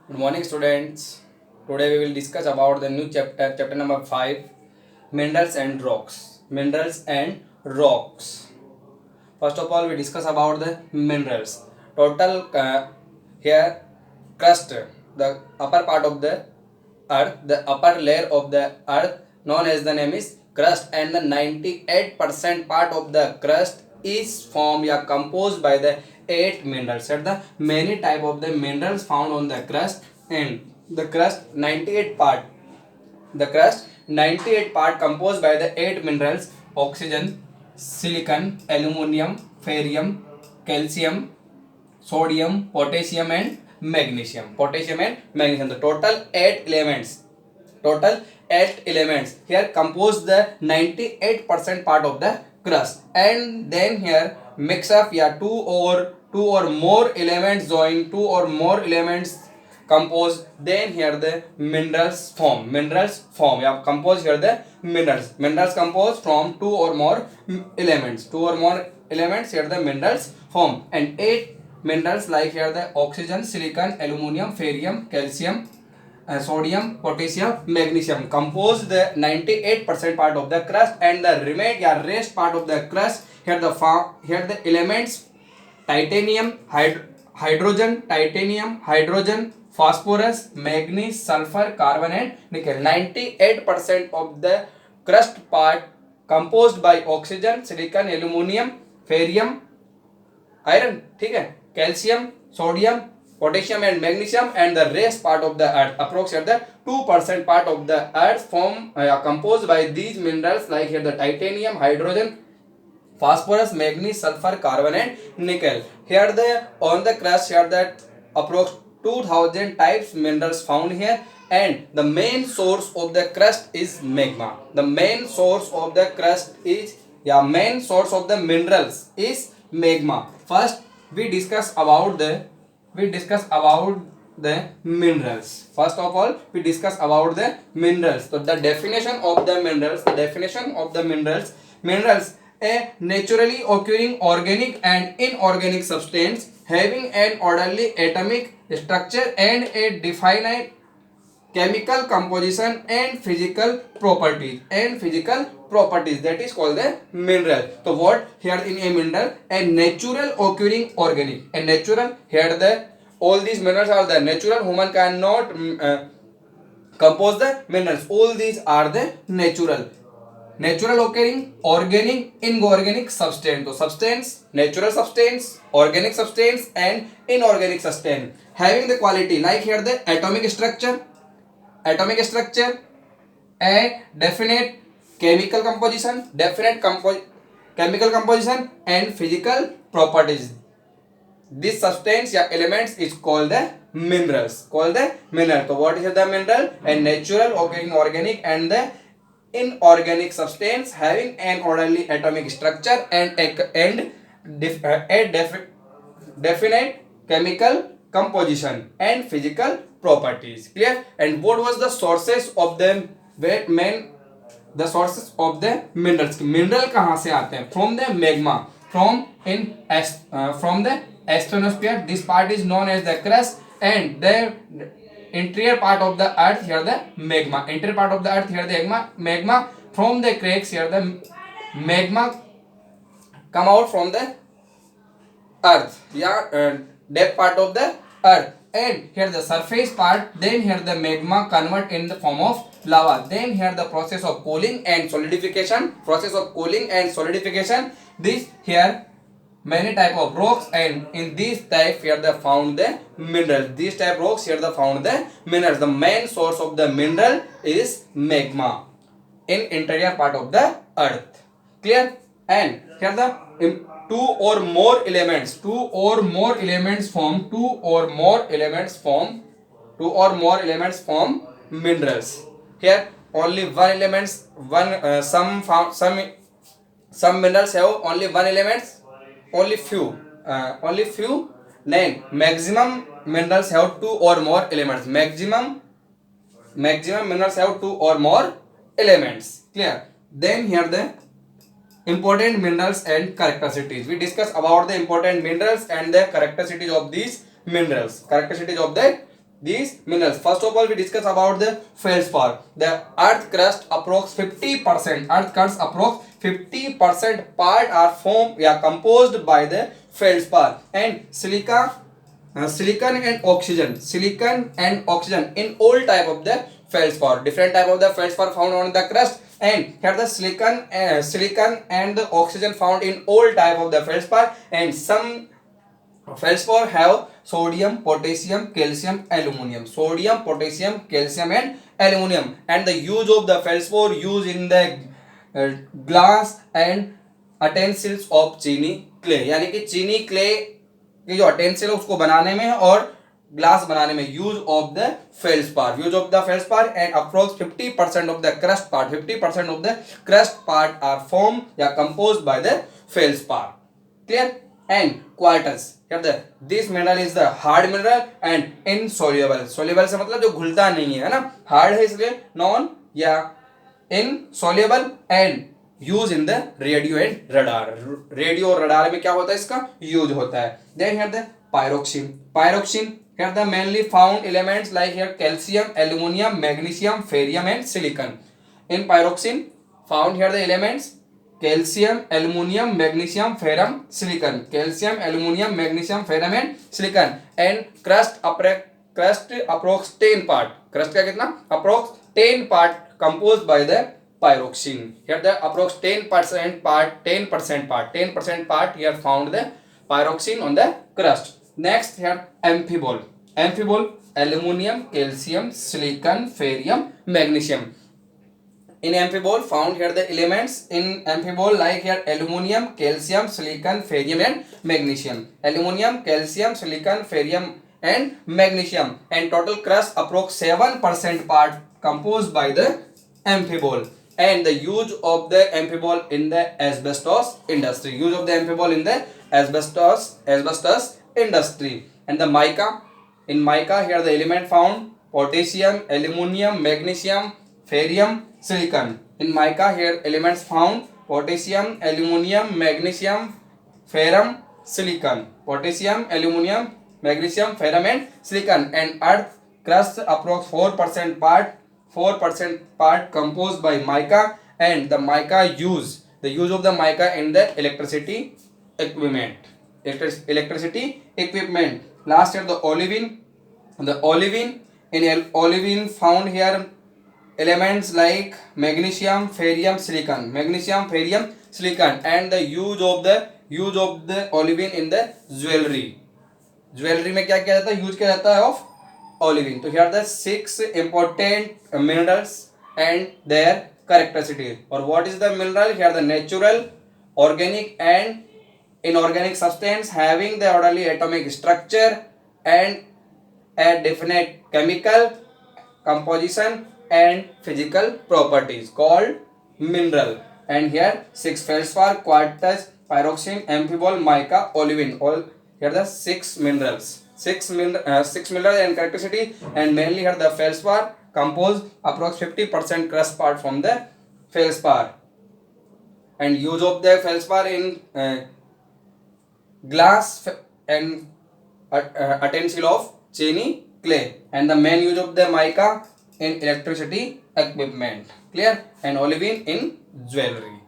Good morning, students. Today we will discuss about the new chapter number 5, minerals and rocks. Minerals and rocks. First of all, we discuss about the minerals. Total here crust, the upper part of the earth, the upper layer of the earth, known as the name is crust, and the 98% part of the crust is formed or composed by the 8 minerals. At the many type of the minerals found on the crust, and the crust 98 part. The crust 98 part composed by the 8 minerals: oxygen, silicon, aluminium, ferrium, calcium, sodium, potassium and magnesium. Potassium and magnesium. The total 8 elements. Total 8 elements here compose the 98% part of the crust, and then here mix up two or more elements join two or more elements compose, then here the minerals form yeah, compose here the minerals compose from two or more elements, here the minerals form, and 8 minerals like here the oxygen, silicon, aluminium, ferrium, calcium, sodium, potassium, magnesium compose the 98% part of the crust, and the rest part of the crust, here the elements titanium, hydrogen, phosphorus, manganese, sulfur, carbon and nickel. 98% of the crust part composed by oxygen, silicon, aluminium, ferrium, iron, ठीक है, calcium, sodium, potassium and magnesium, and the rest part of the earth, approximately the 2% part of the earth composed by these minerals like here the titanium, hydrogen, phosphorus, manganese, sulfur, carbon and nickel. Here the on the crust, here that approx 2000 types minerals found here, and the main source of the crust is magma. The main source of the crust is main source of the minerals is magma. First we discuss about the minerals. First of all, we discuss about the minerals. So the definition of the minerals: a naturally occurring organic and inorganic substance having an orderly atomic structure and a definite chemical composition and physical properties, that is called the mineral. So what here in a mineral? A natural occurring organic, a natural, here the all these minerals are the natural, human cannot compose the minerals. All these are the natural occurring organic inorganic substance. So substance, natural substance, organic substance and inorganic substance having the quality like here the atomic structure, a definite chemical composition, chemical composition and physical properties. This substance elements is called the minerals. So what is the mineral? A natural occurring organic and the inorganic substance having an orderly atomic structure and definite chemical composition and physical properties. Clear? And what was the sources of them? The sources of the minerals. Mineral कहाँ से आते हैं? From the magma, from the astrosphere. This part is known as the crust, and the interior part of the earth, here the magma. Interior part of the earth, here the magma. From the cracks, here the magma come out from the earth, depth part of the earth, and here the surface part, then here the magma convert in the form of lava, then here the process of cooling and solidification, this here many type of rocks, and in this type here they found the minerals. These type rocks here they found the minerals. The main source of the mineral is magma in interior part of the earth. Clear? And here the two or more elements form minerals. Here only one elements, some minerals have only one elements, only few. Then maximum minerals have two or more elements. Maximum minerals have two or more elements. Clear? Then here the important minerals and characteristics. We discuss about the important minerals and the characteristics of these minerals. Characteristics of the these minerals. First of all, we discuss about the feldspar. The earth crust approx 50%. Earth crust approx 50% part are formed, composed by the feldspar and silica, silicon and oxygen in all type of the feldspar. Different type of the feldspar found on the crust, and here the silicon and the oxygen found in all type of the feldspar, and some feldspar have sodium, potassium, calcium, aluminum. Sodium, potassium, calcium, and aluminum. And the use of the feldspar used in the glass and utensils of चीनी clay, यानी कि चीनी clay की जो अटेंसिल है उसको बनाने में और ग्लास बनाने में use of the felspar, and approx 50% of the crust part, 50% of the crust part are form या composed by the felspar. Clear. And quartz, this mineral is the hard mineral and insoluble. Soluble से मतलब जो घुलता नहीं है ना, hard है इसलिए non या insoluble, and use in the radio and radar. Radio और रडार में क्या होता है, इसका यूज होता है. Then here the pyroxene, here the mainly found elements like here calcium, aluminum, magnesium, ferrium and silicon. In pyroxene found here the elements calcium, aluminum, magnesium, ferrum, silicon. Calcium, aluminum, magnesium, ferrum and silicon. And crust approx 10 part. Crust का कितना? Approx 10 part composed by the pyroxene. Here the approx 10% part here found the pyroxene on the crust. Next here amphibole, aluminum, calcium, silicon, ferrium, magnesium. In amphibole found here the elements in amphibole like here aluminum, calcium, silicon, ferrium and magnesium. Aluminum, calcium, silicon, ferrium and magnesium, and total crust approx 7% part composed by the amphibole. And the use of the amphibole in the asbestos industry, industry. And the mica, in mica here the element found potassium, aluminum, magnesium, ferrium, silicon. In mica here elements found potassium, aluminum, magnesium, ferrum, silicon. Potassium, aluminum, magnesium, ferrum and silicon. And earth crust approx 4% part composed by mica, and the mica use of the mica in the electricity equipment. Last year the olivine, in olivine found here elements like magnesium, ferrium, silicon. And the use of the olivine in the jewellery में क्या किया जाता है, use किया जाता है of olivine. So here are the 6 important minerals and their characteristics. Or what is the mineral? Here the natural, organic and inorganic substance having the orderly atomic structure and a definite chemical composition and physical properties called mineral. And here 6 feldspar, quartz, pyroxene, amphibole, mica, olivine. All here are the 6 minerals. 6 minerals and characteristic, and mainly here the feldspar composed approx 50% crust part from the feldspar, and use of the feldspar in glass and utensil of chini clay, and the main use of the mica in electricity equipment. Clear. And olivine in jewelry.